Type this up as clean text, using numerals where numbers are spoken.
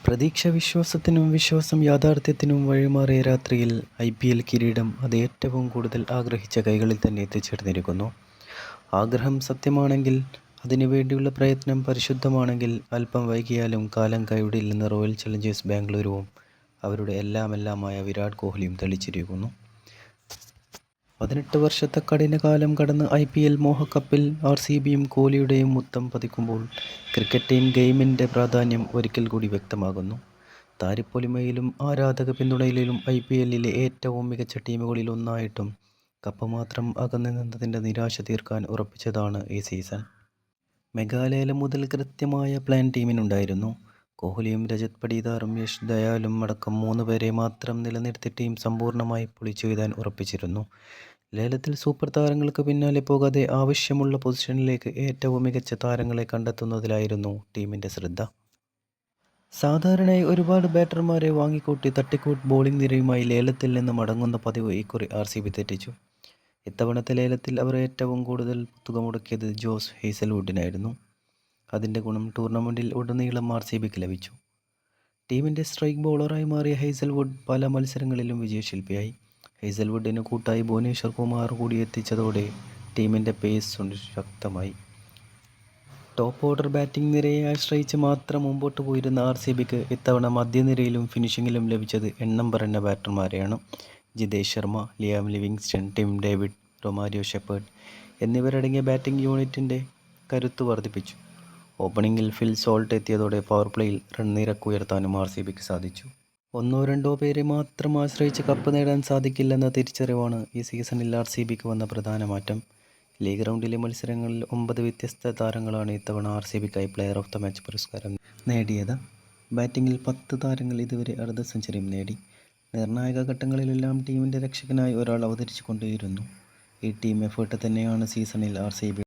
പ്രതീക്ഷ വിശ്വാസത്തിനും വിശ്വാസം യാഥാർത്ഥ്യത്തിനും വഴിമാറിയ രാത്രിയിൽ IPL കിരീടം അത് ഏറ്റവും കൂടുതൽ ആഗ്രഹിച്ച കൈകളിൽ തന്നെ എത്തിച്ചേർന്നിരിക്കുന്നു. ആഗ്രഹം സത്യമാണെങ്കിൽ, അതിനുവേണ്ടിയുള്ള പ്രയത്നം പരിശുദ്ധമാണെങ്കിൽ, അല്പം വൈകിയാലും കാലം കൈവിടില്ലെന്ന് റോയൽ ചലഞ്ചേഴ്സ് ബാംഗ്ലൂരുവും അവരുടെ എല്ലാമെല്ലാമായ വിരാട് കോഹ്ലിയും തെളിയിച്ചിരിക്കുന്നു. 18 വർഷത്തെ കഠിനകാലം കടന്ന് IPL മോഹക്കപ്പിൽ RCBയും കോഹ്ലിയുടെയും മുത്തം പതിക്കുമ്പോൾ ക്രിക്കറ്റ് ഗെയിമിൻ്റെ പ്രാധാന്യം ഒരിക്കൽ കൂടി വ്യക്തമാകുന്നു. താരപ്പൊലിമയിലും ആരാധക പിന്തുണയിലും IPLലെ ഏറ്റവും മികച്ച ടീമുകളിൽ ഒന്നായിട്ടും കപ്പ് മാത്രം അകന്നു നിന്നതിൻ്റെ നിരാശ തീർക്കാൻ ഉറപ്പിച്ചതാണ് ഈ സീസൺ. മെഗാലയം മുതൽ കൃത്യമായ പ്ലാൻ ടീമിനുണ്ടായിരുന്നു. കോഹ്ലിയും രജത് പടിദാറും യശ് ദയാലും അടക്കം 3 പേരെ മാത്രം നിലനിർത്തി ടീം സമ്പൂർണ്ണമായി പൊളിച്ചെഴുതാൻ ഉറപ്പിച്ചിരുന്നു. ലേലത്തിൽ സൂപ്പർ താരങ്ങൾക്ക് പിന്നാലെ പോകാതെ ആവശ്യമുള്ള പൊസിഷനിലേക്ക് ഏറ്റവും മികച്ച താരങ്ങളെ കണ്ടെത്തുന്നതിലായിരുന്നു ടീമിൻ്റെ ശ്രദ്ധ. സാധാരണയായി ഒരുപാട് ബാറ്റർമാരെ വാങ്ങിക്കൂട്ടി തട്ടിക്കൂട്ട് ബോളിംഗ് നിരയുമായി ലേലത്തിൽ നിന്ന് മടങ്ങുന്ന പതിവ് ഇക്കുറി RCB തെറ്റിച്ചു. ഇത്തവണത്തെ ലേലത്തിൽ അവർ ഏറ്റവും കൂടുതൽ തുക മുടക്കിയത് ജോസ് ഹേസൽവുഡിനായിരുന്നു. അതിൻ്റെ ഗുണം ടൂർണമെൻറ്റിൽ ഉടനീളം RCBക്ക് ലഭിച്ചു. ടീമിൻ്റെ സ്ട്രൈക്ക് ബൗളറായി മാറിയ ഹേസൽവുഡ് പല മത്സരങ്ങളിലും വിജയശില്പിയായി. ഹേസൽവുഡിന് കൂട്ടായി ഭുവനേശ്വർ കുമാർ കൂടി എത്തിച്ചതോടെ ടീമിൻ്റെ പേസ് ശക്തമായി. ടോപ്പ് ഓർഡർ ബാറ്റിംഗ് നിരയെ ആശ്രയിച്ച് മാത്രം മുമ്പോട്ട് പോയിരുന്ന RCBക്ക് ഇത്തവണ മധ്യനിരയിലും ഫിനിഷിങ്ങിലും ലഭിച്ചത് എണ്ണം പറഞ്ഞ ബാറ്റർമാരെയാണ്. Jitesh Sharma, Liam Livingstone, Tim David, Romario Shepherd എന്നിവരടങ്ങിയ ബാറ്റിംഗ് യൂണിറ്റിൻ്റെ കരുത്ത് വർദ്ധിപ്പിച്ചു. ഓപ്പണിംഗിൽ ഫിൽ സോൾട്ട് എത്തിയതോടെ പവർ പ്ലേയിൽ റൺ നിരക്കുയർത്താനും RCBക്ക് സാധിച്ചു. ഒന്നോ രണ്ടോ പേരെ മാത്രം ആശ്രയിച്ച് കപ്പ് നേടാൻ സാധിക്കില്ലെന്ന തിരിച്ചറിവാണ് ഈ സീസണിൽ RCBക്ക് വന്ന പ്രധാന മാറ്റം. ലീഗ് റൗണ്ടിലെ മത്സരങ്ങളിൽ 9 വ്യത്യസ്ത താരങ്ങളാണ് ഇത്തവണ RCBക്കായി പ്ലെയർ ഓഫ് ദ മാച്ച് പുരസ്കാരം നേടിയത്. ബാറ്റിംഗിൽ 10 താരങ്ങൾ ഇതുവരെ അർദ്ധ സെഞ്ചുറിയും നേടി. നിർണായക ഘട്ടങ്ങളിലെല്ലാം ടീമിൻ്റെ രക്ഷകനായി ഒരാൾ അവതരിച്ചുകൊണ്ടേയിരുന്നു. ഈ ടീം എഫേർട്ട് തന്നെയാണ് സീസണിൽ RCB